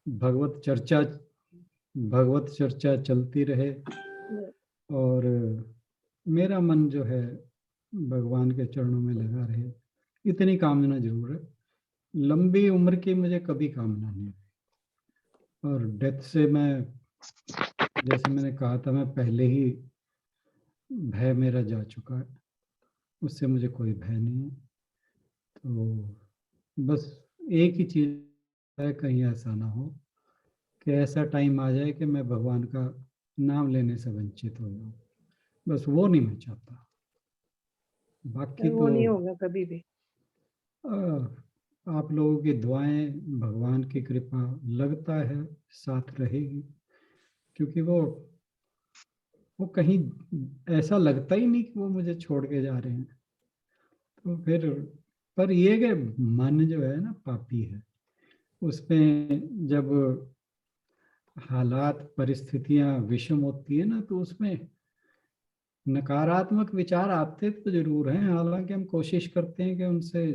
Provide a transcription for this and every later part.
भगवत चर्चा चलती रहे और मेरा मन जो है भगवान के चरणों में लगा रहे, इतनी कामना जरूर है। लंबी उम्र की मुझे कभी कामना नहीं है। और डेथ से मैं, जैसे मैंने कहा था, मैं पहले ही भय मेरा जा चुका है, उससे मुझे कोई भय नहीं है। तो बस एक ही चीज है, कहीं ऐसा ना हो कि ऐसा टाइम आ जाए कि मैं भगवान का नाम लेने से वंचित हो जाऊं। बस वो नहीं मैं चाहता। बाकी वो तो नहीं होगा कभी भी। आप लोगों की दुआएं, भगवान की कृपा लगता है साथ रहेगी, क्योंकि वो कहीं ऐसा लगता ही नहीं कि वो मुझे छोड़ के जा रहे हैं। तो फिर पर ये कि मन जो है ना पापी है, उसमें जब हालात परिस्थितियां विषम होती है ना, तो उसमें नकारात्मक विचार आते तो जरूर हैं। हालांकि हम कोशिश करते हैं कि उनसे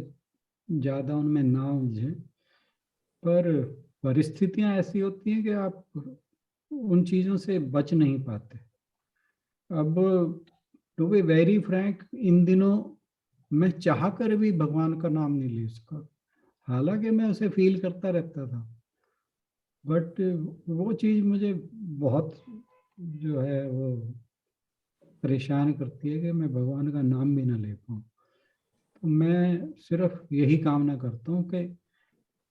ज्यादा उनमें ना उलझें, पर परिस्थितियां ऐसी होती हैं कि आप उन चीजों से बच नहीं पाते। अब टू बी वेरी फ्रैंक, इन दिनों मैं चाह कर भी भगवान का नाम नहीं ले सका, हालांकि मैं उसे फील करता रहता था। बट वो चीज मुझे बहुत जो है वो परेशान करती है कि मैं भगवान का नाम भी ना ले पाऊँ। तो मैं सिर्फ यही कामना करता हूँ कि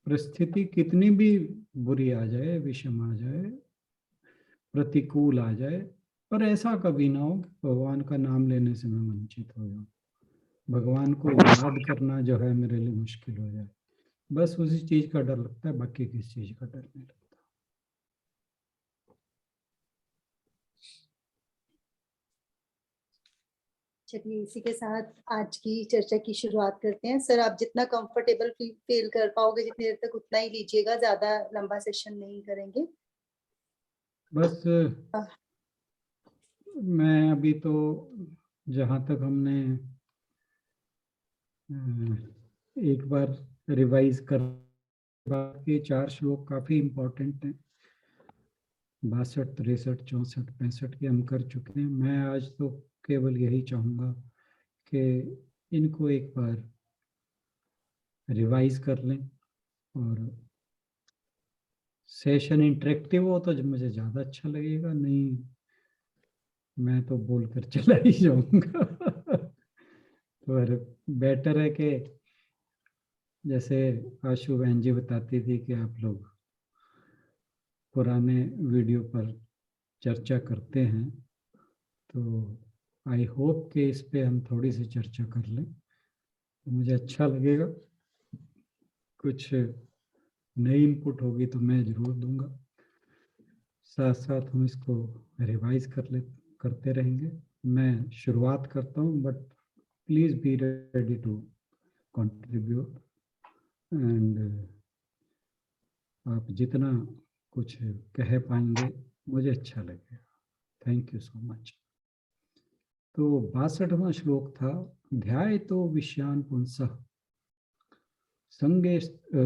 परिस्थिति कितनी भी बुरी आ जाए, विषम आ जाए, प्रतिकूल आ जाए, पर ऐसा कभी ना हो कि भगवान का नाम लेने से मैं वंचित हो जाऊं, भगवान को याद करना जो है मेरे लिए मुश्किल हो जाए। बस उसी चीज का डर लगता है, बाकी किसी चीज का डर नहीं लगता। चलिए, इसी के साथ आज की चर्चा की शुरुआत करते हैं। सर, आप जितना कंफर्टेबल फील कर पाओगे जितनी देर तक उतना ही लीजिएगा, ज्यादा लंबा सेशन नहीं करेंगे। बस मैं अभी तो, जहाँ तक हमने एक बार रिवाइज कर, बाकी 4 श्लोक काफी इम्पोर्टेंट हैं। 62, 63, 64, 65 के हम कर चुके हैं। मैं आज तो केवल यही चाहूँगा कि इनको एक बार रिवाइज कर लें, और सेशन इंटरेक्टिव हो तो मुझे ज़्यादा अच्छा लगेगा, नहीं मैं तो बोलकर चला ही जाऊंगा। पर बेटर है कि जैसे आशु बहन जी बताती थी कि आप लोग पुराने वीडियो पर चर्चा करते हैं, तो आई होप कि इस पे हम थोड़ी सी चर्चा कर लें, तो मुझे अच्छा लगेगा। कुछ नई इनपुट होगी तो मैं जरूर दूंगा, साथ साथ हम इसको रिवाइज करते रहेंगे। मैं शुरुआत करता हूँ, but please be ready to contribute, and आप जितना कुछ कह पाएंगे मुझे अच्छा लगेगा। Thank you so much. तो 62वां श्लोक था, ध्याय तो विषयान पुंसः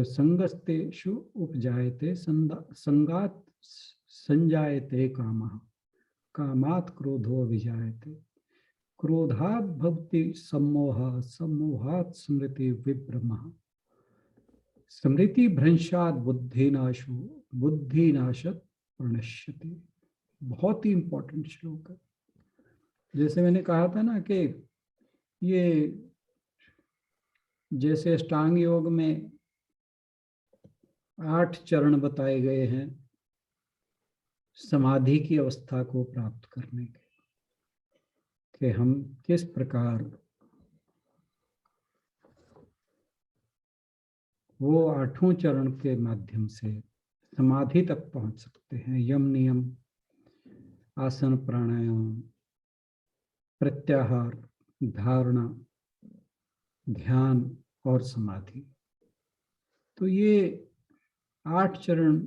संगस्तेषु उपजायते संगात संजायते कामः कामात् क्रोधो विजायते क्रोधात् भवति सम्मोहः सम्मोहात् स्मृति विभ्रमः स्मृति भ्रंशात् बुद्धिनाशो बुद्धिनाशत प्रणश्यति। बहुत ही इंपॉर्टेंट श्लोक है। जैसे मैंने कहा था ना कि ये जैसे अष्टांग योग में 8 चरण बताए गए हैं समाधि की अवस्था को प्राप्त करने के, कि हम किस प्रकार वो 8 चरण के माध्यम से समाधि तक पहुंच सकते हैं। यम नियम, आसन प्राणायाम, प्रत्याहार, धारणा, ध्यान और समाधि। तो ये 8 चरण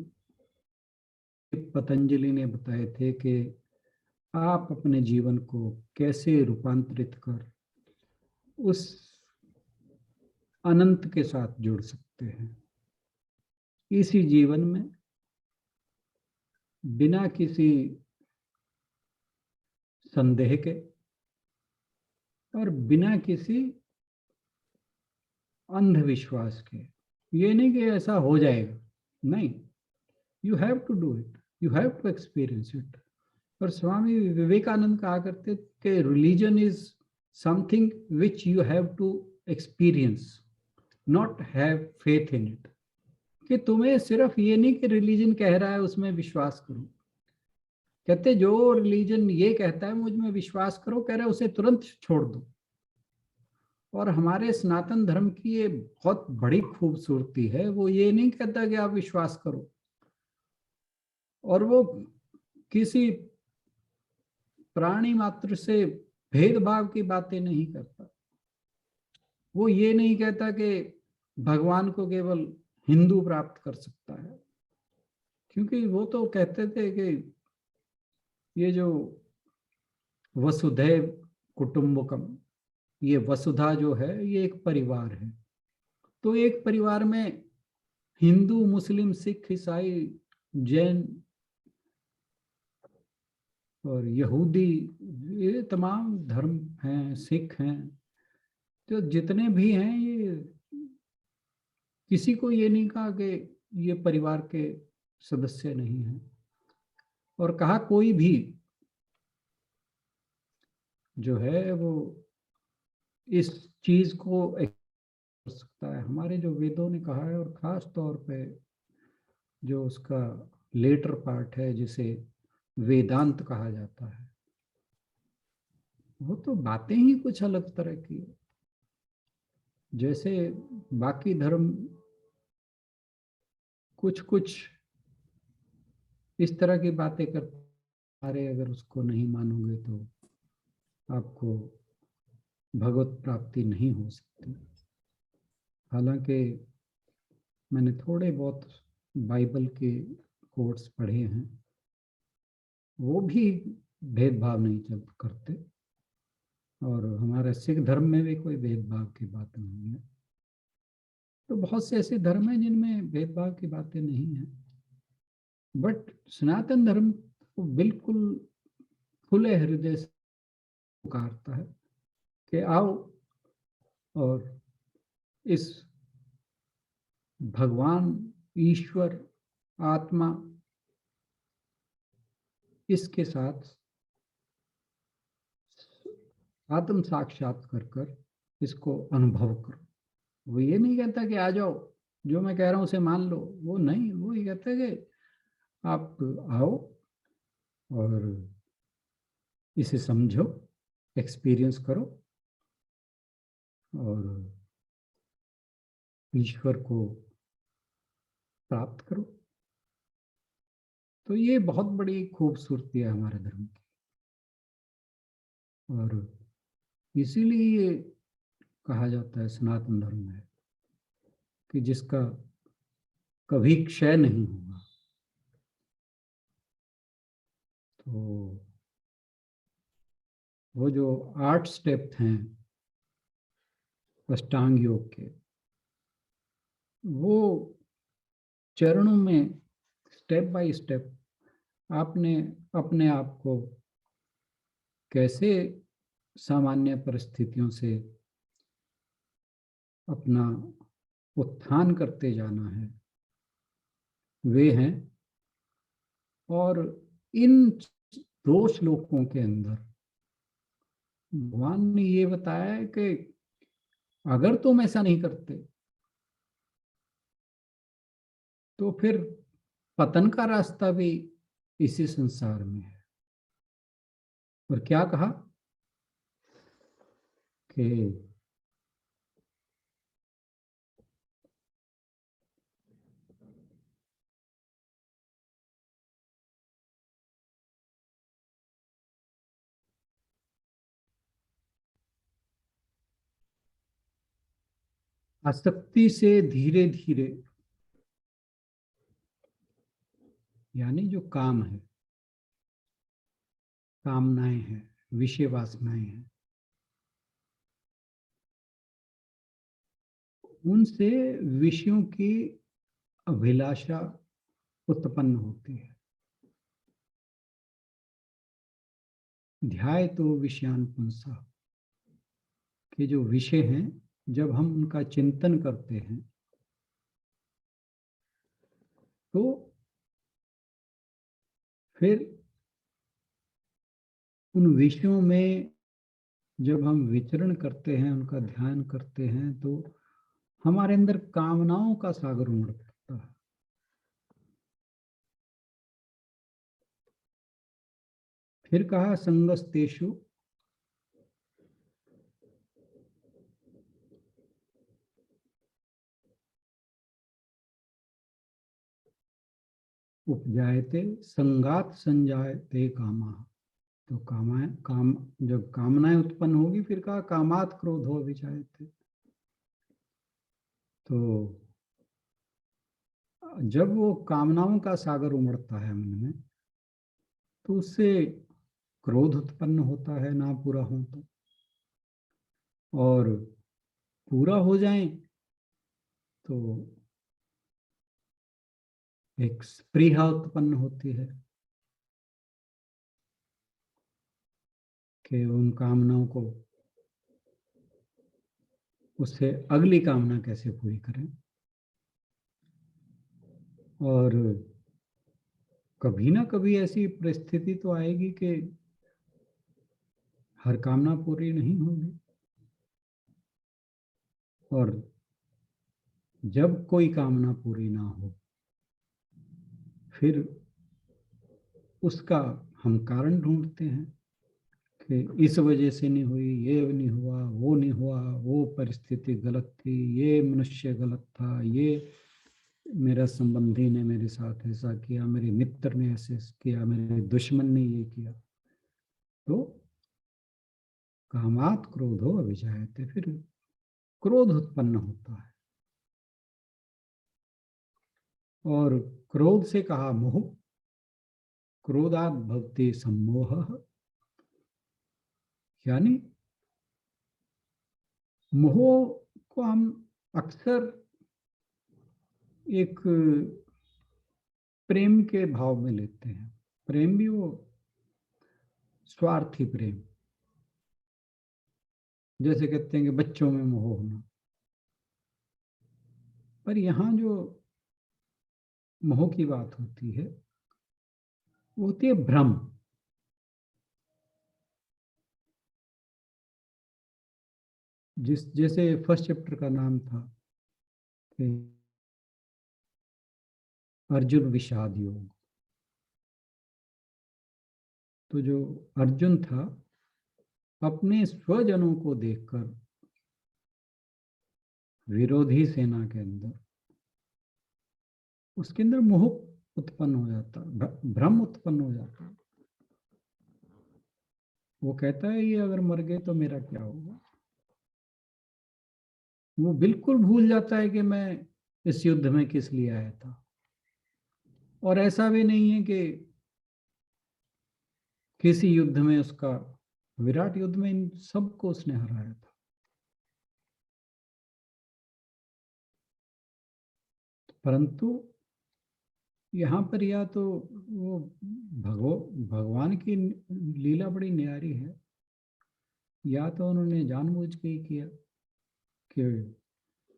पतंजलि ने बताए थे कि आप अपने जीवन को कैसे रूपांतरित कर उस अनंत के साथ जुड़ सकते हैं। इसी जीवन में बिना किसी संदेह के और बिना किसी अंधविश्वास के। ये नहीं कि ऐसा हो जाएगा, नहीं, you have to do it, you have to experience it. और स्वामी विवेकानंद कहा करते कि religion is something which you have to experience, not have faith in it. कि तुम्हें सिर्फ ये नहीं कि रिलीजन कह रहा है उसमें विश्वास करो। कहते जो रिलीजन ये कहता है मुझ में विश्वास करो, कह रहा है उसे तुरंत छोड़ दो। और हमारे सनातन धर्म की ये बहुत बड़ी खूबसूरती है, वो ये नहीं कहता कि आप विश्वास करो, और वो किसी प्राणी मात्र से भेदभाव की बातें नहीं करता। वो ये नहीं कहता कि भगवान को केवल हिंदू प्राप्त कर सकता है, क्योंकि वो तो कहते थे कि ये जो वसुधैव कुटुंबकम, ये वसुधा जो है ये एक परिवार है। तो एक परिवार में हिंदू, मुस्लिम, सिख, ईसाई, जैन और यहूदी, ये तमाम धर्म हैं, सिख हैं, तो जितने भी हैं, ये किसी को ये नहीं कहा कि ये परिवार के सदस्य नहीं हैं। और कहा कोई भी जो है वो इस चीज को कर सकता है। हमारे जो वेदों ने कहा है, और खास तौर पे जो उसका लेटर पार्ट है जिसे वेदांत कहा जाता है, वो तो बातें ही कुछ अलग तरह की है। जैसे बाकी धर्म कुछ कुछ इस तरह की बातें करते, अरे अगर उसको नहीं मानोगे तो आपको भगवत प्राप्ति नहीं हो सकती। हालांकि मैंने थोड़े बहुत बाइबल के कोट्स पढ़े हैं, वो भी भेदभाव नहीं चल करते, और हमारे सिख धर्म में भी कोई भेदभाव की बात नहीं है। तो बहुत से ऐसे धर्म हैं जिनमें भेदभाव की बातें नहीं हैं, बट सनातन धर्म को बिल्कुल खुले हृदय से पुकारता है कि आओ और इस भगवान, ईश्वर, आत्मा, इसके साथ आत्म साक्षात्कार कर इसको अनुभव करो। वो ये नहीं कहता कि आ जाओ, जो मैं कह रहा हूं उसे मान लो, वो नहीं, वो ये कहता है कि आप आओ और इसे समझो, एक्सपीरियंस करो और ईश्वर को प्राप्त करो। तो ये बहुत बड़ी खूबसूरती है हमारे धर्म की, और इसीलिए ये कहा जाता है सनातन धर्म में कि जिसका कभी क्षय नहीं होगा। तो वो जो 8 स्टेप हैं अष्टांग योग के, वो चरणों में स्टेप बाय स्टेप आपने अपने आप को कैसे सामान्य परिस्थितियों से अपना उत्थान करते जाना है, वे हैं। और इन 2 श्लोकों के अंदर भगवान ने ये बताया है कि अगर तुम ऐसा नहीं करते तो फिर पतन का रास्ता भी इसी संसार में है। और क्या कहा कि आसक्ति से धीरे धीरे, यानी जो काम है, कामनाएं हैं, विषय वासनाएं हैं, उनसे विषयों की अभिलाषा उत्पन्न होती है। ध्याय तो विषयान पुंसा, के जो विषय हैं जब हम उनका चिंतन करते हैं तो फिर उन विषयों में जब हम विचरण करते हैं, उनका ध्यान करते हैं, तो हमारे अंदर कामनाओं का सागर उमड़ पड़ता है। फिर कहा संगस्तेषु उपजायते संगात संजायते कामा। तो काम जब कामनाएं उत्पन्न होगी, फिर कहा कामात क्रोधो विजायते। तो जब वो कामनाओं का सागर उमड़ता है मन में, तो उससे क्रोध उत्पन्न होता है, ना पूरा हो तो, और पूरा हो जाए तो एक स्पृहा उत्पन्न होती है कि उन कामनाओं को, उससे अगली कामना कैसे पूरी करें। और कभी ना कभी ऐसी परिस्थिति तो आएगी कि हर कामना पूरी नहीं होगी, और जब कोई कामना पूरी ना हो, फिर उसका हम कारण ढूंढते हैं कि इस वजह से नहीं हुई, ये नहीं हुआ, वो नहीं हुआ, वो परिस्थिति गलत थी, ये मनुष्य गलत था, ये मेरा संबंधी ने मेरे साथ ऐसा किया, मेरे मित्र ने ऐसे किया, मेरे दुश्मन ने ये किया। तो कामात क्रोधो अभिजायते, फिर क्रोध उत्पन्न होता है। और क्रोध से कहा मोह, क्रोधात भवति सम्मोह, यानी मोह को हम अक्सर एक प्रेम के भाव में लेते हैं। प्रेम भी वो स्वार्थी प्रेम, जैसे कहते हैं कि बच्चों में मोह होना। पर यहाँ जो मोह की बात होती है, वो होती है भ्रम। जैसे फर्स्ट चैप्टर का नाम था कि अर्जुन विषाद योग। तो जो अर्जुन था, अपने स्वजनों को देखकर विरोधी सेना के अंदर, उसके अंदर मोह उत्पन्न हो जाता, भ्रम उत्पन्न हो जाता। वो कहता है ये अगर मर गए तो मेरा क्या होगा। वो बिल्कुल भूल जाता है कि मैं इस युद्ध में किस लिए आया था। और ऐसा भी नहीं है कि किसी युद्ध में उसका, विराट युद्ध में इन सबको उसने हराया था। परंतु यहाँ पर या तो वो भगवान की लीला बड़ी न्यारी है, या तो उन्होंने जानबूझ के ही किया कि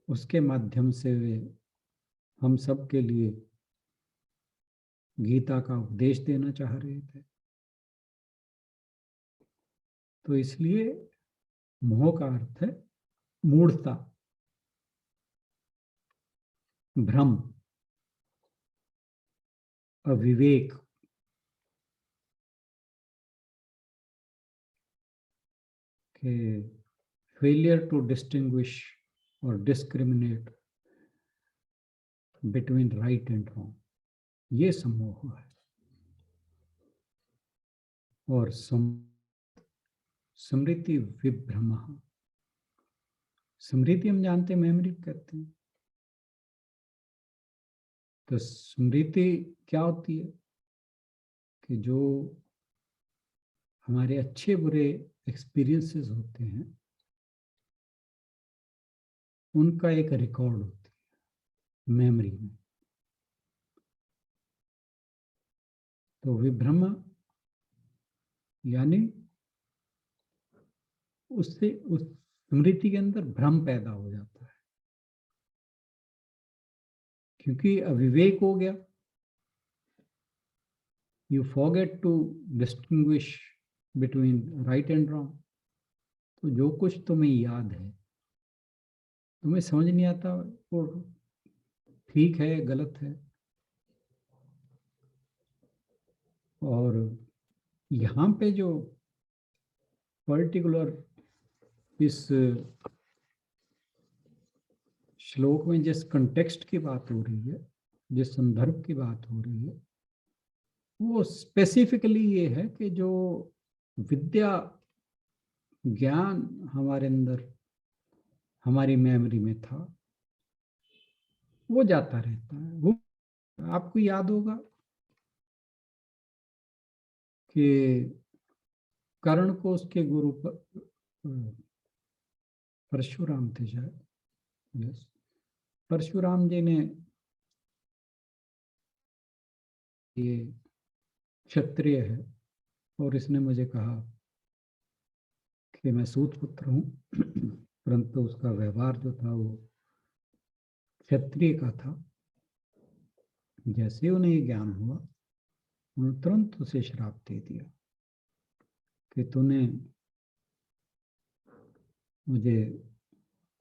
उसके माध्यम से वे हम सब के लिए गीता का उपदेश देना चाह रहे थे। तो इसलिए मोह का अर्थ है मूढ़ता, भ्रम, अविवेक। के फेलियर टू डिस्टिंग्विश और discriminate between right and wrong, ये सम्मोह है। और स्मृति विभ्रम, स्मृति हम जानते हैं मेमोरी कहते हैं। तो स्मृति क्या होती है कि जो हमारे अच्छे बुरे एक्सपीरियंसेस होते हैं, उनका एक रिकॉर्ड होती है मेमोरी में। तो विभ्रम यानी उससे उस स्मृति के अंदर भ्रम पैदा हो जाता है, क्योंकि अविवेक हो गया। You forget to distinguish between right and wrong. तो जो कुछ तुम्हें याद है, तुम्हें समझ नहीं आता वो ठीक है गलत है। और यहाँ पे जो पर्टिकुलर इस श्लोक में जिस कंटेक्स्ट की बात हो रही है, जिस संदर्भ की बात हो रही है, वो स्पेसिफिकली ये है कि जो विद्या ज्ञान हमारे अंदर हमारी मेमोरी में था वो जाता रहता है। वो आपको याद होगा कि कर्ण को उसके गुरु परशुराम थे शायद, यस, परशुराम जी ने ये क्षत्रिय है और इसने मुझे कहा कि मैं सूत पुत्र हूँ, परंतु उसका व्यवहार जो था वो क्षत्रिय का था। जैसे उन्हें ये ज्ञान हुआ, उन्होंने तुरंत उसे श्राप दे दिया कि तूने मुझे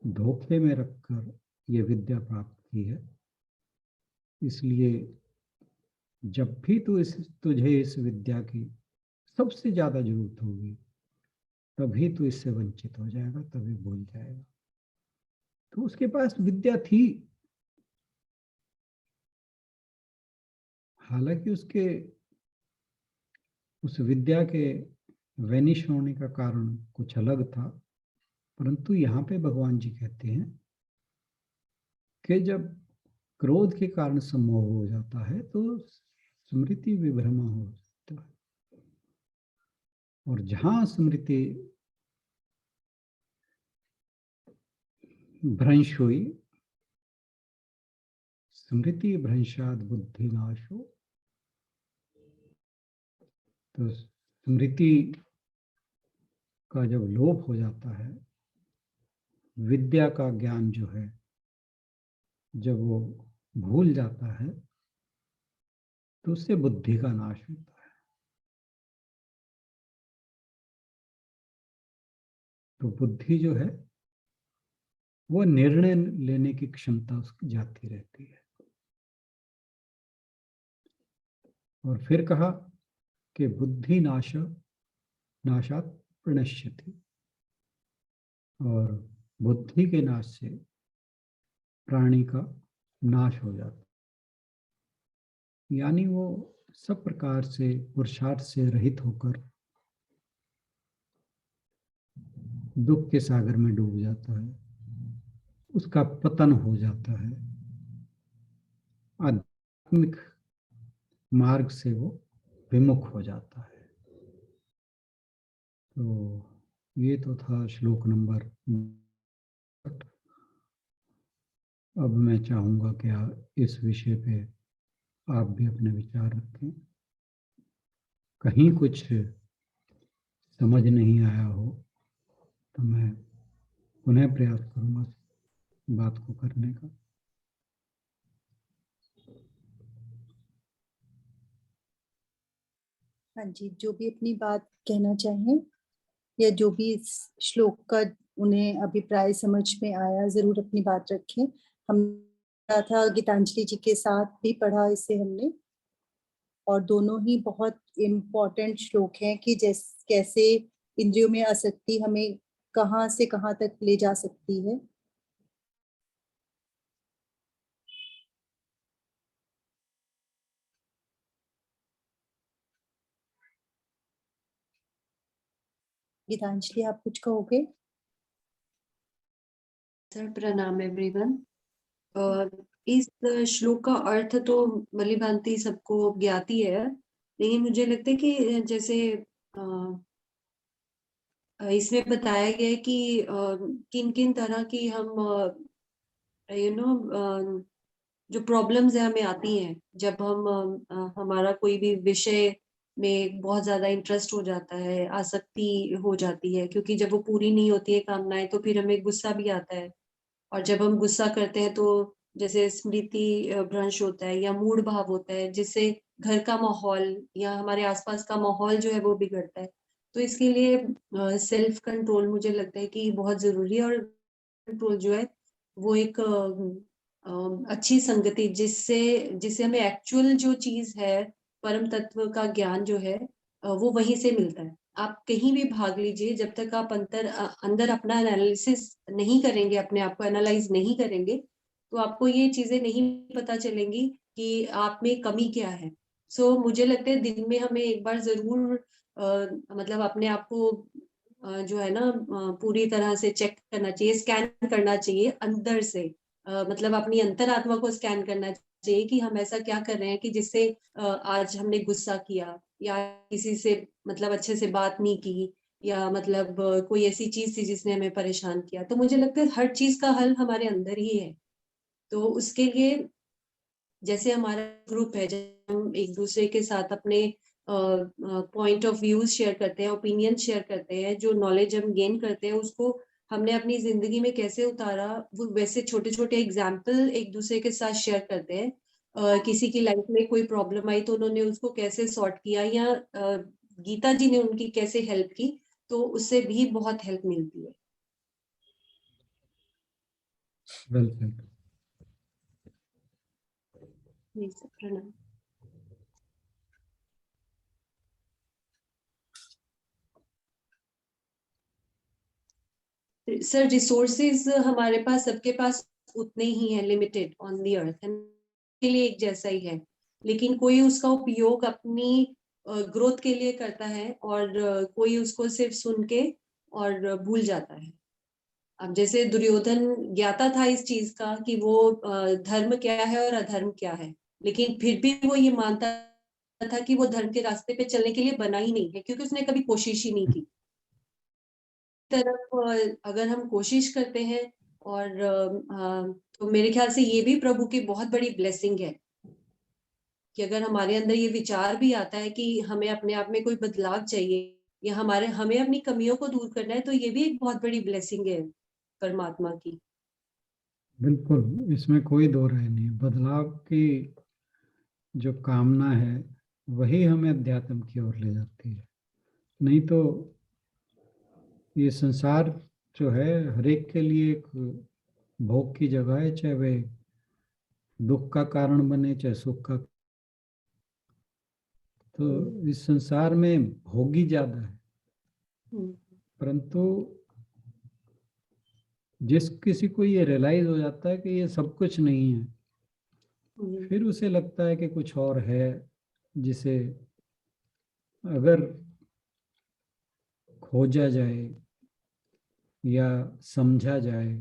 धोखे में रखकर ये विद्या प्राप्त की है, इसलिए जब भी तुझे इस विद्या की सबसे ज्यादा जरूरत होगी तभी तू इससे वंचित हो जाएगा, तभी भूल जाएगा। तो उसके पास विद्या थी, हालांकि उसके उस विद्या के वैनिश होने का कारण कुछ अलग था, परंतु यहाँ पे भगवान जी कहते हैं कि जब क्रोध के कारण सम्मोह हो जाता है तो स्मृति विभ्रमा हो जाता है। और जहां स्मृति भ्रंश हुई, स्मृति भ्रंशाद बुद्धि नाशो, तो स्मृति का जब लोप हो जाता है, विद्या का ज्ञान जो है जब वो भूल जाता है तो उससे बुद्धि का नाश होता है। तो बुद्धि जो है वो निर्णय लेने की क्षमता उसकी जाती रहती है। और फिर कहा कि बुद्धि नाशात प्रणश्यति, और बुद्धि के नाश से प्राणी का नाश हो जाता, यानी वो सब प्रकार से पुरुषार्थ से रहित होकर दुख के सागर में डूब जाता है, उसका पतन हो जाता है, आध्यात्मिक मार्ग से वो विमुख हो जाता है। तो ये तो था श्लोक नंबर 8। अब मैं चाहूंगा कि इस विषय पे आप भी अपने विचार रखें। कहीं कुछ समझ नहीं आया हो तो मैं पुनः प्रयास करूंगा बात को करने का। हाँ जी, जो भी अपनी बात कहना चाहें या जो भी इस श्लोक का उन्हें अभिप्राय समझ में आया, जरूर अपनी बात रखें। हम था गीतांजलि जी के साथ भी पढ़ा इसे हमने, और दोनों ही बहुत इम्पोर्टेंट श्लोक हैं कि कैसे इंद्रियों में आसक्ति हमें कहाँ से कहाँ तक ले जा सकती है। गीतांजलि, आप कुछ कहोगे? सर प्रणाम एवरीवन। इस श्लोक का अर्थ तो भली भांति सबको ज्ञात ही है, लेकिन मुझे लगता है कि जैसे इसमें बताया गया है कि किन किन तरह की हम जो प्रॉब्लम्स है हमें आती हैं जब हम हमारा कोई भी विषय में बहुत ज्यादा इंटरेस्ट हो जाता है, आसक्ति हो जाती है, क्योंकि जब वो पूरी नहीं होती है कामनाएं तो फिर हमें गुस्सा भी आता है। और जब हम गुस्सा करते हैं तो जैसे स्मृति भ्रंश होता है या मूड भाव होता है, जिससे घर का माहौल या हमारे आसपास का माहौल जो है वो बिगड़ता है। तो इसके लिए सेल्फ कंट्रोल मुझे लगता है कि बहुत जरूरी है। और कंट्रोल जो है वो एक अच्छी संगति, जिससे जिससे हमें एक्चुअल जो चीज है, परम तत्व का ज्ञान जो है वो वहीं से मिलता है। आप कहीं भी भाग लीजिए, जब तक आप अंदर अपना एनालिसिस नहीं करेंगे, अपने आप को एनालाइज नहीं करेंगे, तो आपको ये चीजें नहीं पता चलेंगी कि आप में कमी क्या है। मुझे लगता है दिन में हमें एक बार जरूर मतलब अपने आप को जो है ना पूरी तरह से चेक करना चाहिए, स्कैन करना चाहिए अंदर से। मतलब अपनी अंतरात्मा को स्कैन करना चाहिए कि हम ऐसा क्या कर रहे हैं कि जिससे आज हमने गुस्सा किया, या किसी से मतलब अच्छे से बात नहीं की, या मतलब कोई ऐसी चीज थी जिसने हमें परेशान किया। तो मुझे लगता है हर चीज का हल हमारे अंदर ही है। तो उसके लिए जैसे हमारा ग्रुप है, जब हम एक दूसरे के साथ अपने पॉइंट ऑफ व्यूज शेयर करते हैं, ओपिनियन शेयर करते हैं, जो नॉलेज हम गेन करते हैं उसको हमने अपनी जिंदगी में कैसे उतारा, वो वैसे छोटे छोटे एग्जाम्पल एक दूसरे के साथ शेयर करते हैं। किसी की लाइफ में कोई प्रॉब्लम आई तो उन्होंने उसको कैसे सॉर्ट किया, या गीता जी ने उनकी कैसे हेल्प की, तो उससे भी बहुत हेल्प मिलती है। बिल्कुल। जी सर, प्रणाम। सर रिसोर्सेज हमारे पास, सबके पास उतने ही हैं, लिमिटेड ऑन दी अर्थ, के लिए एक जैसा ही है। लेकिन कोई उसका उपयोग अपनी ग्रोथ के लिए करता है, और कोई उसको सिर्फ सुन के और भूल जाता है। अब जैसे दुर्योधन ज्ञाता था इस चीज का कि वो धर्म क्या है और अधर्म क्या है, लेकिन फिर भी वो ये मानता था कि वो धर्म के रास्ते पे चलने के लिए बना ही नहीं है, क्योंकि उसने कभी कोशिश ही नहीं की। तरफ अगर हम कोशिश करते हैं, और तो मेरे ख्याल से ये भी प्रभु की बहुत बड़ी ब्लेसिंग है कि अगर हमारे अंदर ये विचार भी आता है कि हमें अपने आप में कोई बदलाव चाहिए, या हमें अपनी कमियों को दूर करना है, तो ये भी एक बहुत बड़ी ब्लेसिंग है परमात्मा की। बिल्कुल, इसमें कोई दो राय नहीं। बदलाव की जो कामना है वही हमें अध्यात्म की ओर ले जाती है। नहीं तो ये संसार जो है हर एक के लिए एक भोग की जगह है, चाहे वे दुख का कारण बने चाहे सुख का। तो इस संसार में भोगी ज्यादा है, हम्म, परंतु जिस किसी को ये रियलाइज हो जाता है कि ये सब कुछ नहीं है, हम्म, फिर उसे लगता है कि कुछ और है जिसे अगर खोजा जाए या समझा जाए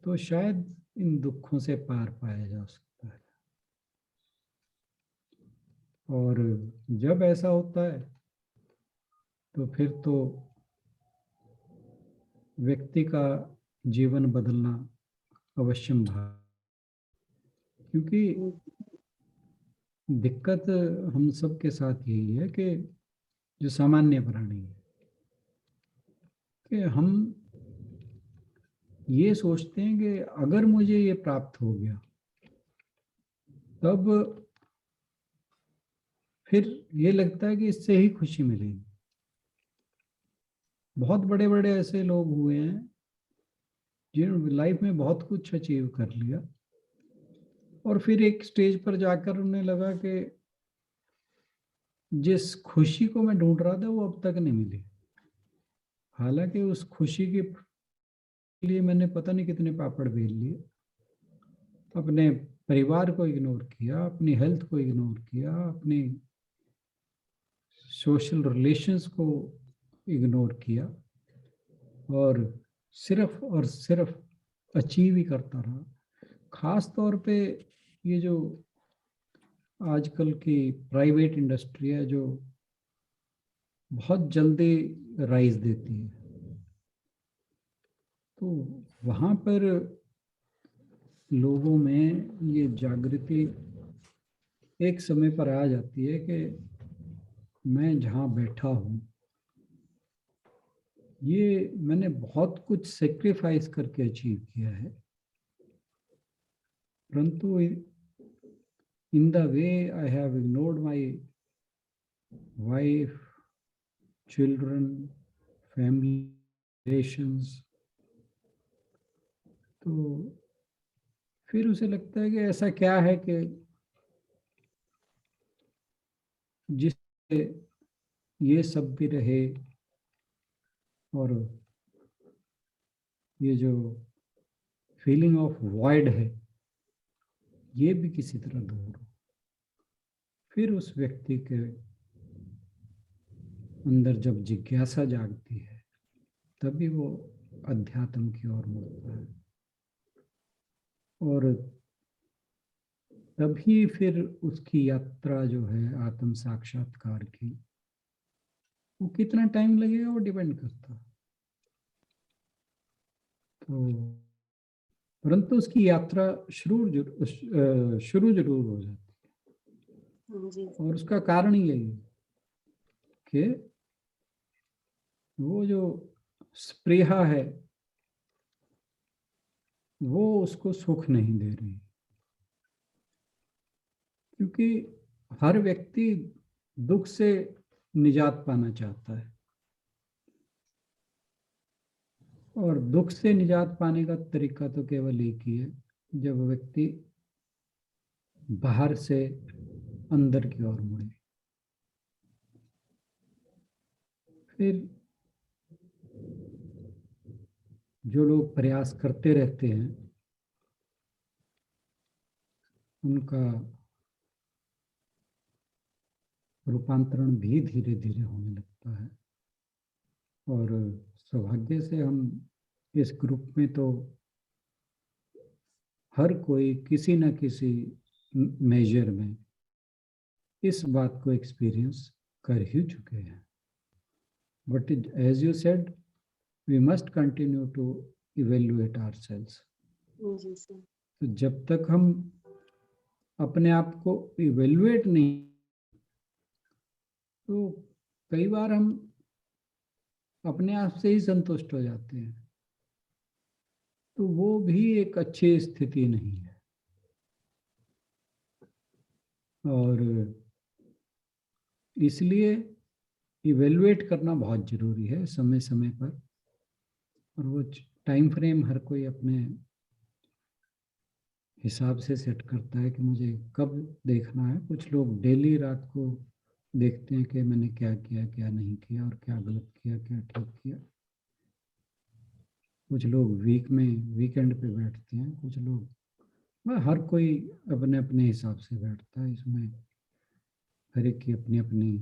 तो शायद इन दुखों से पार पाया जा सकता है। और जब ऐसा होता है तो फिर तो व्यक्ति का जीवन बदलना अवश्यंभावी, क्योंकि हम्म, दिक्कत हम सब के साथ यही है कि जो सामान्य प्राणी है कि हम ये सोचते हैं कि अगर मुझे ये प्राप्त हो गया तब फिर ये लगता है कि इससे ही खुशी मिलेगी। बहुत बड़े बड़े ऐसे लोग हुए हैं जिन्होंने लाइफ में बहुत कुछ अचीव कर लिया, और फिर एक स्टेज पर जाकर उन्हें लगा कि जिस खुशी को मैं ढूंढ रहा था वो अब तक नहीं मिली। हालांकि उस खुशी के लिए मैंने पता नहीं कितने पापड़ बेल लिए, अपने परिवार को इग्नोर किया, अपनी हेल्थ को इग्नोर किया, अपनी सोशल रिलेशंस को इग्नोर किया, और सिर्फ अचीव ही करता रहा। खास तौर पे ये जो आजकल की प्राइवेट इंडस्ट्री है जो बहुत जल्दी राइज देती है, तो वहाँ पर लोगों में ये जागृति एक समय पर आ जाती है कि मैं जहाँ बैठा हूँ, ये मैंने बहुत कुछ सेक्रीफाइस करके अचीव किया है, परंतु in the way I have ignored my wife, children, family relations, तो फिर उसे लगता है कि ऐसा क्या है कि जिससे ये सब भी रहे और ये जो फीलिंग ऑफ वॉइड है ये भी किसी तरह दूर हो। फिर उस व्यक्ति के अंदर जब जिज्ञासा जागती है तभी वो अध्यात्म की ओर मुड़ता है, और तभी फिर उसकी यात्रा जो है आत्म साक्षात्कार की, वो कितना टाइम लगेगा वो डिपेंड करता है। तो परंतु उसकी यात्रा शुरू जरूर हो जाती है, जी और उसका कारण यही है कि वो जो स्पृहा है वो उसको सुख नहीं दे रही, क्योंकि हर व्यक्ति दुख से निजात पाना चाहता है, और दुख से निजात पाने का तरीका तो केवल एक ही है, जब व्यक्ति बाहर से अंदर की ओर मुड़े। फिर जो लोग प्रयास करते रहते हैं उनका रूपांतरण भी धीरे धीरे होने लगता है, और सौभाग्य से हम इस ग्रुप में तो हर कोई किसी न किसी मेजर में इस बात को एक्सपीरियंस कर ही चुके हैं। But as you said, we must continue to evaluate ourselves. जी सर। तो जब तक हम अपने आप को इवेल्युएट नहीं, तो कई बार हम अपने आप से ही संतुष्ट हो जाते हैं, तो वो भी एक अच्छी स्थिति नहीं है। और इसलिए इवेल्युएट करना बहुत जरूरी है समय समय पर, और वो टाइम फ्रेम हर कोई अपने हिसाब से सेट करता है कि मुझे कब देखना है। कुछ लोग डेली रात को देखते हैं कि मैंने क्या किया, क्या नहीं किया, और क्या गलत किया, क्या ठीक किया। कुछ लोग वीक में वीकेंड पे बैठते हैं, कुछ लोग, हर कोई अपने अपने हिसाब से बैठता है। इसमें हर एक की अपनी अपनी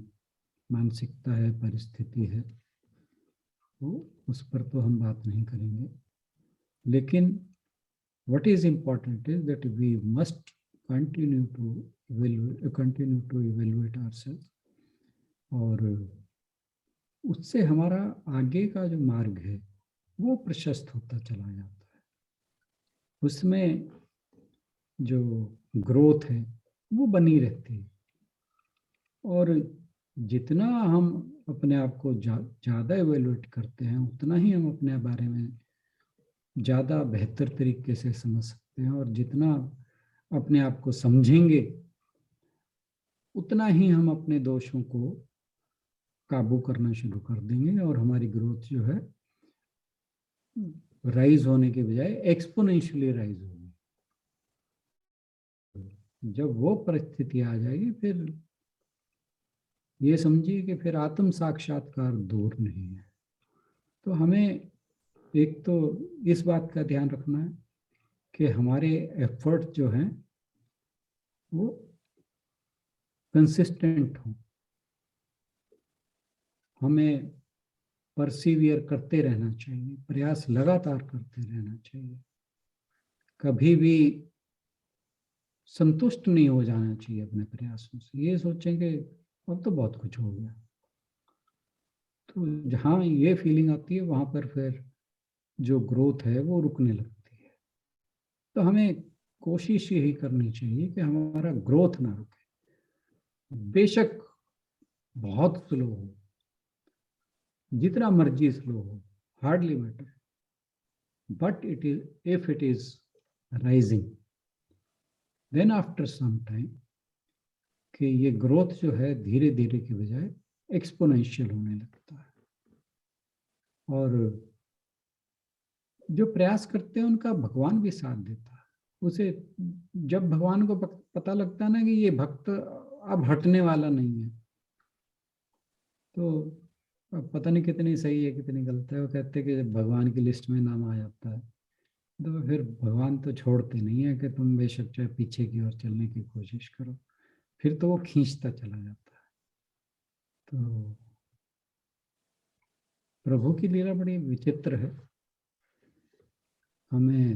मानसिकता है, परिस्थिति है, वो उस पर तो हम बात नहीं करेंगे। लेकिन what is important is that we must continue to evaluate ourselves, और उससे हमारा आगे का जो मार्ग है वो प्रशस्त होता चला जाता है। उसमें जो ग्रोथ है वो बनी रहती है, और जितना हम अपने आप को ज़्यादा इवेल्युएट करते हैं उतना ही हम अपने बारे में ज़्यादा बेहतर तरीके से समझ सकते हैं, और जितना अपने आप को समझेंगे उतना ही हम अपने दोषों को काबू करना शुरू कर देंगे, और हमारी ग्रोथ जो है राइज होने के बजाय एक्सपोनेंशियली राइज होगी। जब वो परिस्थिति आ जाएगी फिर ये समझिए कि फिर आत्म साक्षात्कार दूर नहीं है। तो हमें एक तो इस बात का ध्यान रखना है कि हमारे एफर्ट जो हैं वो कंसिस्टेंट हों, हमें परसिवियर करते रहना चाहिए, प्रयास लगातार करते रहना चाहिए, कभी भी संतुष्ट नहीं हो जाना चाहिए अपने प्रयासों से। ये सोचें कि अब तो बहुत कुछ हो गया। तो जहाँ ये फीलिंग आती है वहाँ पर फिर जो ग्रोथ है वो रुकने लगती है। तो हमें कोशिश यही करनी चाहिए कि हमारा ग्रोथ ना रुके। बेशक बहुत स्लो हो, जितना मर्जी स्लो हो, hardly matter, but it is if it is rising, then after some time कि ये ग्रोथ जो है धीरे धीरे के बजाय एक्सपोनेंशियल होने लगता है। और जो प्रयास करते हैं उनका भगवान भी साथ देता है। उसे जब भगवान को पता लगता है ना कि ये भक्त अब हटने वाला नहीं है, तो अब पता नहीं कितनी सही है कितनी गलत है, वो कहते हैं कि जब भगवान की लिस्ट में नाम आ जाता है तो फिर भगवान तो छोड़ते नहीं है कि तुम बेशक चाहे पीछे की ओर चलने की कोशिश करो, फिर तो वो खींचता चला जाता है। तो प्रभु की लीला बड़ी विचित्र है। हमें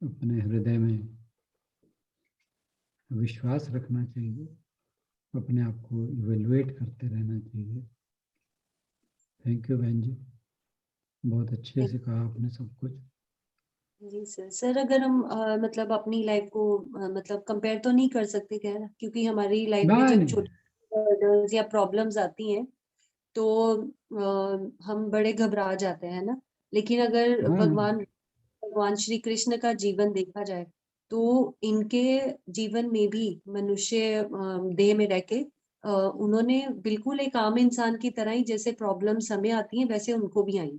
अपने हृदय में विश्वास रखना चाहिए, अपने आप को इवेलुएट करते रहना चाहिए। थैंक यू बहन जी, बहुत अच्छे से कहा आपने सब कुछ। जी सर अगर हम मतलब अपनी लाइफ को मतलब कंपेयर तो नहीं कर सकते क्या, क्योंकि हमारी लाइफ में नहीं जब नहीं, छोटी हर्डल्स या प्रॉब्लम्स आती हैं तो हम बड़े घबरा जाते हैं ना। लेकिन अगर हाँ भगवान श्री कृष्ण का जीवन देखा जाए तो इनके जीवन में भी मनुष्य देह में रह के उन्होंने बिल्कुल एक आम इंसान की तरह ही जैसे प्रॉब्लम्स हमें आती हैं वैसे उनको भी आई।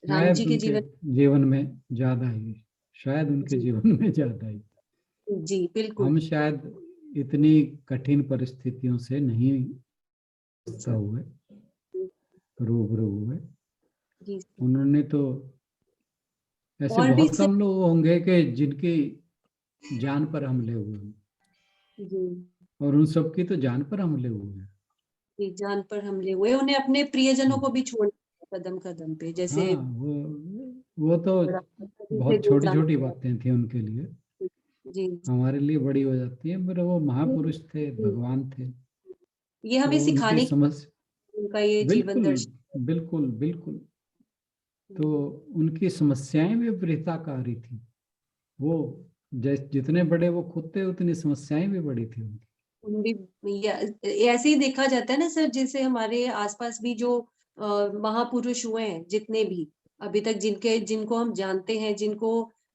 राम शायद जी के उनके जीवन। जीवन में ज्यादा ही, शायद उनके जी जीवन में ज्यादा ही। जी बिल्कुल हम शायद इतनी कठिन परिस्थितियों से नहीं सर। हुए, रूबरू हुए। जी सर। उन्होंने तो, ऐसे और भी बहुत सर। कम लोग होंगे कि जिनकी जान पर हमले हुए हों, जी और उन सब की तो जान पर हमले हुए हैं। जी जान पर हमले हुए, उन्हें अपने प्रियजनों को भी छोड़ कदम कदम पे, जैसे हाँ, वो तो से बहुत दूर छोटी जाना छोटी पड़ा। बातें थी उनके लिए, जी हमारे लिए बड़ी हो जाती है, पर वो महापुरुष थे, जी। भगवान थे। ये हमें तो उनकी सिखाने समझ, उनका ये जीवन बिल्कुल दर्शन। बिल्कुल बिल्कुल, तो उनकी समस्याएं भी विपरीताकारी थी। वो जितने बड़े वो खुद थे उतनी समस्याएं भी बड़ी थी उनकी। ऐसे ही देखा जाता है ना सर, जैसे हमारे आसपास भी जो महापुरुष हुए हैं जितने भी अभी तक, जिनको हम जानते हैं, जिनको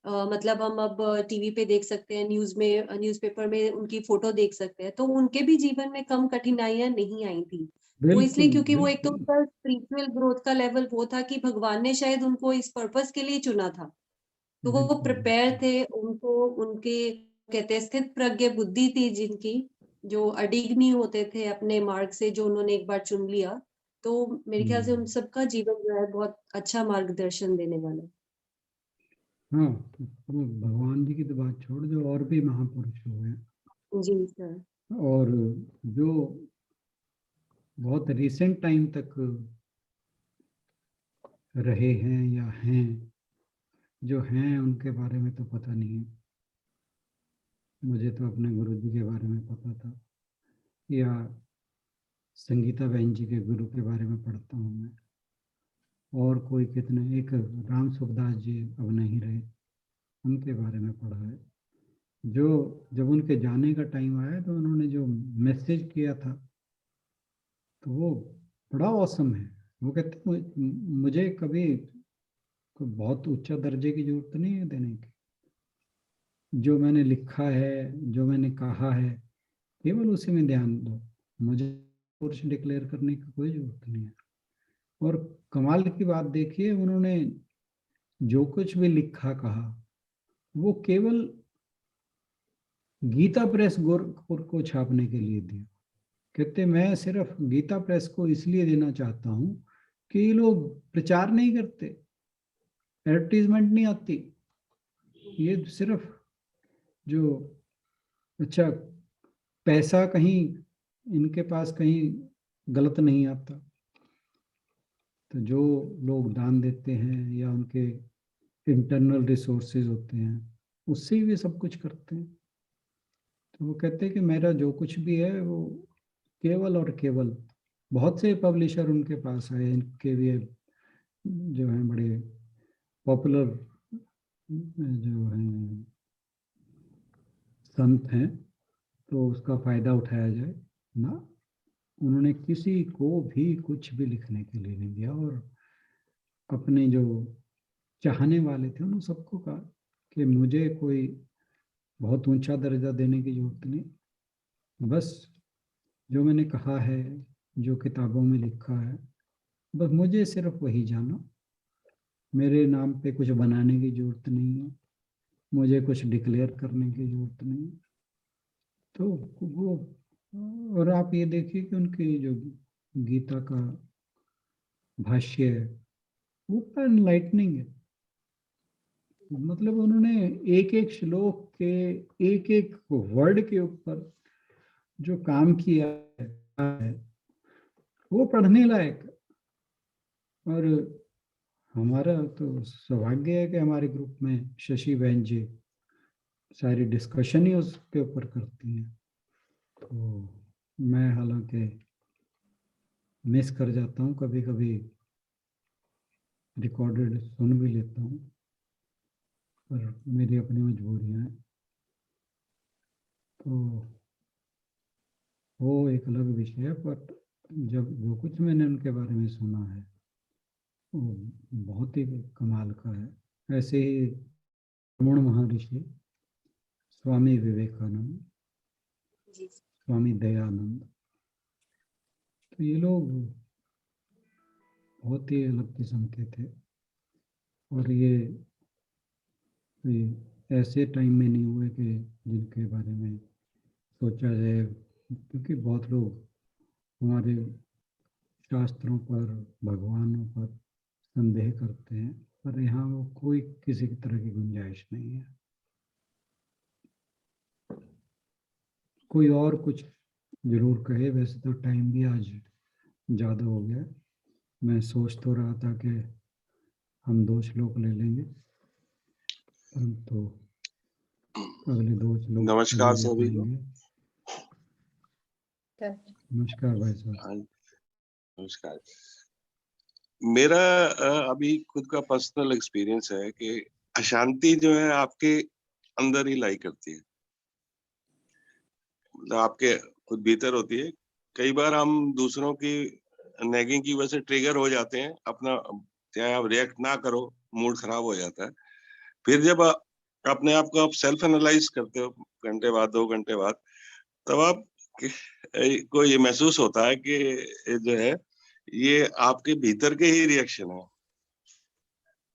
मतलब हम अब टीवी पे देख सकते हैं, न्यूज़पेपर में उनकी फोटो देख सकते हैं, तो उनके भी जीवन में कम कठिनाइयां नहीं आई थी। वो इसलिए बिल्कुल क्योंकि वो एक तो बिल्कुल। उनका स्पिरिचुअल ग्रोथ का लेवल वो था कि भगवान ने शायद उनको इस पर्पस के लिए चुना था। तो वो बिल्कुल प्रिपेयर बिल्कुल। थे, उनको उनके कहते हैं स्थित प्रज्ञ बुद्धि थी जिनकी, जो अडिग नहीं होते थे अपने मार्ग से, जो उन्होंने एक बार चुन लिया। तो मेरे ख्याल से उन हम्म, सबका जीवन जो है बहुत अच्छा मार्गदर्शन देने वाला है। हाँ, तो वो भगवान जी की तो बात छोड़, जो और भी महापुरुष हुए हैं, जी सर। और जो बहुत रिसेंट टाइम तक रहे हैं या हैं, जो हैं उनके बारे में तो पता नहीं है। मुझे तो अपने गुरु जी के बारे में पता था, या संगीता बहन जी के गुरु के बारे में पढ़ता हूँ मैं, और कोई कितने, एक राम सुखदास जी अब नहीं रहे, उनके बारे में पढ़ा है। जो जब उनके जाने का टाइम आया तो उन्होंने जो मैसेज किया था, तो वो बड़ा औसम है। वो कहते मुझे कभी कोई बहुत ऊंचा दर्जे की जरूरत नहीं है देने की, जो मैंने लिखा है, जो मैंने कहा है, केवल उसी में ध्यान दो, मुझे पुरुष डिक्लेयर करने की कोई जरूरत नहीं है। और कमाल की बात देखिए, उन्होंने जो कुछ भी लिखा कहा, वो केवल गीता प्रेस गोरखपुर को छापने के लिए दिया। कहते मैं सिर्फ गीता प्रेस को इसलिए देना चाहता हूँ कि ये लोग प्रचार नहीं करते, एडवर्टीजमेंट नहीं आती, ये सिर्फ जो, अच्छा, पैसा कहीं इनके पास कहीं गलत नहीं आता, तो जो लोग दान देते हैं या उनके इंटरनल रिसोर्सेज होते हैं, उससे ही वे सब कुछ करते हैं। तो वो कहते हैं कि मेरा जो कुछ भी है वो केवल और केवल, बहुत से पब्लिशर उनके पास आए, इनके भी जो हैं बड़े पॉपुलर जो हैं संत हैं, तो उसका फायदा उठाया जाए ना, उन्होंने किसी को भी कुछ भी लिखने के लिए नहीं दिया, और अपने जो चाहने वाले थे उन सबको कहा कि मुझे कोई बहुत ऊंचा दर्जा देने की जरूरत नहीं, बस जो मैंने कहा है, जो किताबों में लिखा है, बस मुझे सिर्फ वही जानो। मेरे नाम पे कुछ बनाने की जरूरत नहीं है, मुझे कुछ डिक्लेयर करने की जरूरत नहीं है। तो वो, और आप ये देखिए कि उनकी जो गीता का भाष्य है वो बड़ा एनलाइटनिंग है। मतलब उन्होंने एक एक श्लोक के एक एक वर्ड के ऊपर जो काम किया है वो पढ़ने लायक। और हमारा तो सौभाग्य है कि हमारे ग्रुप में शशि बहन जी सारी डिस्कशन ही उसके ऊपर करती हैं। तो मैं हालांकि मिस कर जाता हूँ, कभी कभी रिकॉर्डेड सुन भी लेता हूँ, पर मेरी अपनी मजबूरियाँ हैं। तो वो एक अलग विषय है, पर जब जो कुछ मैंने उनके बारे में सुना है वो बहुत ही कमाल का है। ऐसे ही रमण महर्षि, स्वामी विवेकानंद, जी स्वामी दयानंद, तो ये लोग बहुत ही अलग किस्म के थे। और ये ऐसे टाइम में नहीं हुए कि जिनके बारे में सोचा जाए, क्योंकि बहुत लोग हमारे शास्त्रों पर, भगवानों पर संदेह करते हैं, पर यहाँ वो कोई किसी की तरह की गुंजाइश नहीं है। कोई और कुछ जरूर कहे, वैसे तो टाइम भी आज ज़्यादा हो गया। मैं सोच तो रहा था कि हम 2 श्लोक ले लेंगे, परंतु अगले 2 श्लोक नमस्कार नहीं ले सभी को। पाएंगे। नमस्कार भाई साहब। हाँ, नमस्कार। मेरा अभी खुद का पर्सनल एक्सपीरियंस है कि अशांति जो है आपके अंदर ही लाई करती है, मतलब आपके खुद भीतर होती है। कई बार हम दूसरों की नेगिंग की वजह से ट्रिगर हो जाते हैं, अपना चाहे आप रिएक्ट ना करो, मूड खराब हो जाता है। फिर जब अपने आप को आप सेल्फ एनालाइज करते हो घंटे बाद, 2 घंटे बाद, तब आप को ये महसूस होता है कि जो है ये आपके भीतर के ही रिएक्शन है,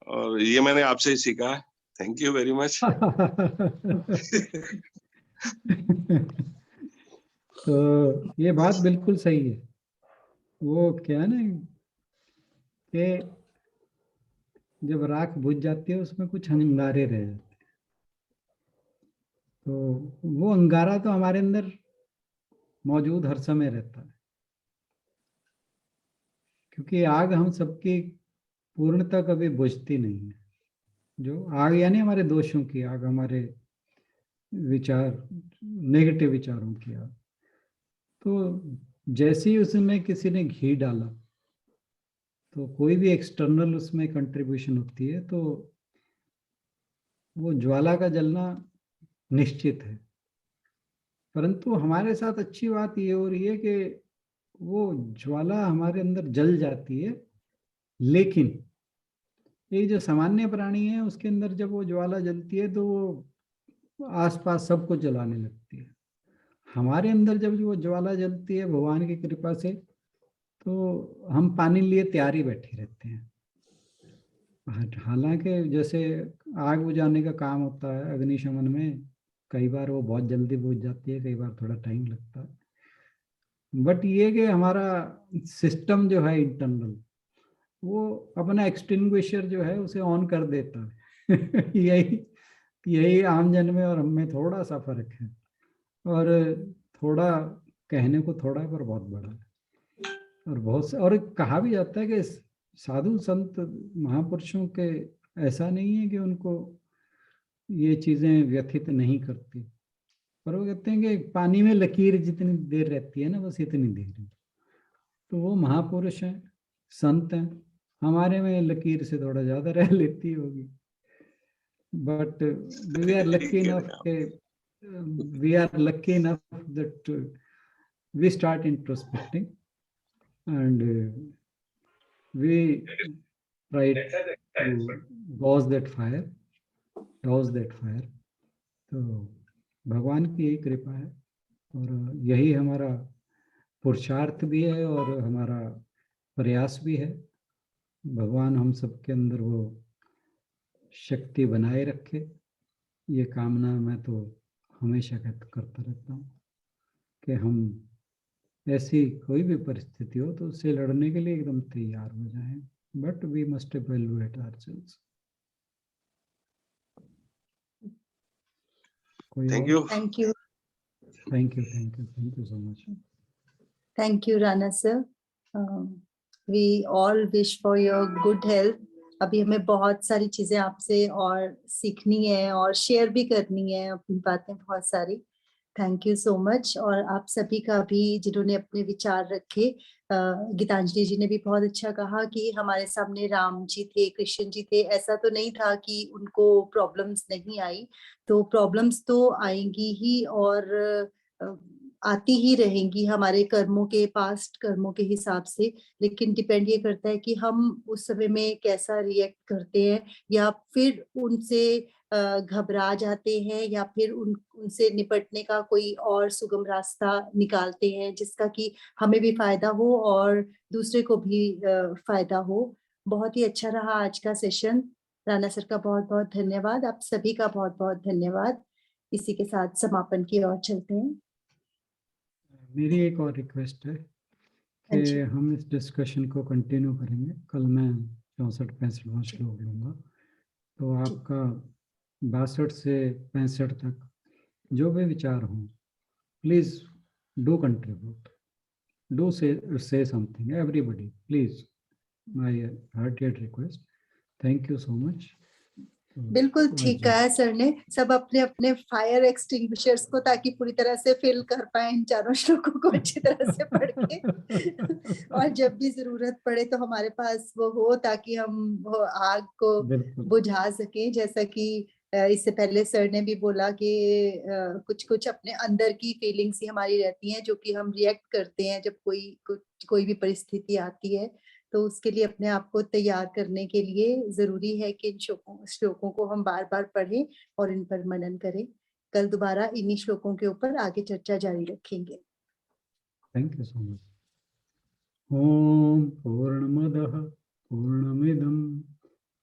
और ये मैंने आपसे ही सीखा है। Thank you very much. तो ये बात बिल्कुल सही है। वो क्या है ना कि जब राख बुझ जाती है उसमें कुछ अंगारे रह जाते हैं, तो वो अंगारा तो हमारे अंदर मौजूद हर समय रहता है, क्योंकि आग हम सबकी पूर्णतः कभी बुझती नहीं है। जो आग यानी हमारे दोषों की आग, हमारे विचार, नेगेटिव विचारों की आग। तो जैसे ही उसमें किसी ने घी डाला, तो कोई भी एक्सटर्नल उसमें कंट्रीब्यूशन होती है, तो वो ज्वाला का जलना निश्चित है। परंतु हमारे साथ अच्छी बात ये हो रही है कि वो ज्वाला हमारे अंदर जल जाती है, लेकिन ये जो सामान्य प्राणी है उसके अंदर जब वो ज्वाला जलती है तो वो आसपास सबको जलाने लगती है। हमारे अंदर जब वो ज्वाला जलती है भगवान की कृपा से, तो हम पानी लिए तैयार ही बैठे रहते हैं। हालांकि जैसे आग बुझाने का काम होता है अग्निशमन में, कई बार वो बहुत जल्दी बुझ जाती है, कई बार थोड़ा टाइम लगता है। बट ये कि हमारा सिस्टम जो है इंटरनल, वो अपना एक्सटिंग्विशर जो है उसे ऑन कर देता है। यही आम जन में और हम में थोड़ा सा फर्क है, और थोड़ा कहने को थोड़ा है पर बहुत बड़ा है। और बहुत से, और कहा भी जाता है कि साधु संत महापुरुषों के ऐसा नहीं है कि उनको ये चीजें व्यथित नहीं करती, पर वो कहते हैं कि पानी में लकीर जितनी देर रहती है ना, बस इतनी देर है। तो वो महापुरुष हैं, संत हैं, हमारे में लकीर से थोड़ा ज्यादा रह लेती होगी, but we are lucky enough के we are lucky enough that we start introspecting and we try to douse that fire. तो भगवान की यही कृपा है और यही हमारा पुरुषार्थ भी है और हमारा प्रयास भी है। भगवान हम सबके अंदर वो शक्ति बनाए रखे, ये कामना मैं तो हमेशा करता रहता हूँ कि हम ऐसी कोई भी परिस्थिति हो तो उससे लड़ने के लिए एकदम तैयार हो जाएं, but we must evaluate ourselves. Thank you. Thank you. Thank you so much. Thank you, Rana sir. We all wish for your good health. अभी हमें बहुत सारी चीजें आपसे और सीखनी है और शेयर भी करनी है, अपनी बातें बहुत सारी। Thank you so much. और आप सभी का भी जिन्होंने अपने विचार रखे, गीतांजलि जी ने भी बहुत अच्छा कहा कि हमारे सामने राम जी थे, कृष्ण जी थे, ऐसा तो नहीं था कि उनको प्रॉब्लम्स नहीं आई। तो प्रॉब्लम्स तो आएंगी ही और आती ही रहेंगी हमारे कर्मों के, पास्ट कर्मों के हिसाब से। लेकिन डिपेंड ये करता है कि हम उस समय में कैसा रिएक्ट करते हैं, या फिर उनसे घबरा जाते हैं, या फिर उनसे निपटने का कोई और सुगम रास्ता निकालते हैं जिसका कि हमें भी फायदा हो और दूसरे को भी फायदा हो। बहुत ही अच्छा रहा आज का सेशन। राणा सर का बहुत बहुत धन्यवाद। आप सभी का बहुत बहुत धन्यवाद। इसी के साथ समापन की ओर चलते हैं। मेरी एक और रिक्वेस्ट है कि हम इस डिस्कशन को कंटिन्यू करेंगे। कल मैं 64-65वां श्लोक लूँगा, तो आपका 62 से 65 तक जो भी विचार हों, प्लीज डू कंट्रीब्यूट, डू से something, everybody please, my hearted request. Thank you so much. बिल्कुल ठीक कहा है सर ने। सब अपने अपने फायर एक्सटिंग्विशर्स को ताकि पूरी तरह से फिल कर पाए इन चारों श्लोकों को अच्छी तरह से पढ़ के और जब भी जरूरत पड़े तो हमारे पास वो हो, ताकि हम वो आग को बुझा सके। जैसा कि इससे पहले सर ने भी बोला कि कुछ कुछ अपने अंदर की फीलिंग्स ही हमारी रहती हैं जो कि हम रिएक्ट करते हैं जब कोई भी परिस्थिति आती है। तो उसके लिए अपने आप को तैयार करने के लिए जरूरी है कि इन श्लोकों को हम बार बार पढ़ें और इन पर मनन करें। कल दोबारा इन्हीं श्लोकों के ऊपर आगे चर्चा जारी रखेंगे। Thank you so much. ओम पूर्णमदः पूर्णमिदं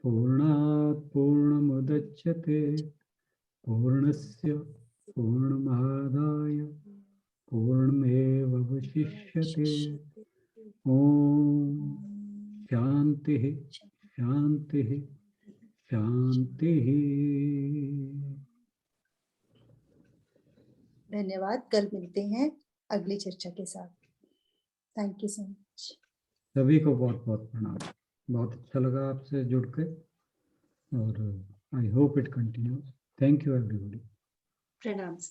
पूर्णात् पूर्णमुदच्यते पूर्णस्य पूर्णमादाय पूर्णमेवावशिष्यते। ओम शांति शांति शांति। धन्यवाद। कल मिलते हैं अगली चर्चा के साथ। Thank you so much. सभी को बहुत बहुत प्रणाम। बहुत अच्छा लगा आपसे जुड़ के और I hope it continues. Thank you everybody. प्रणाम।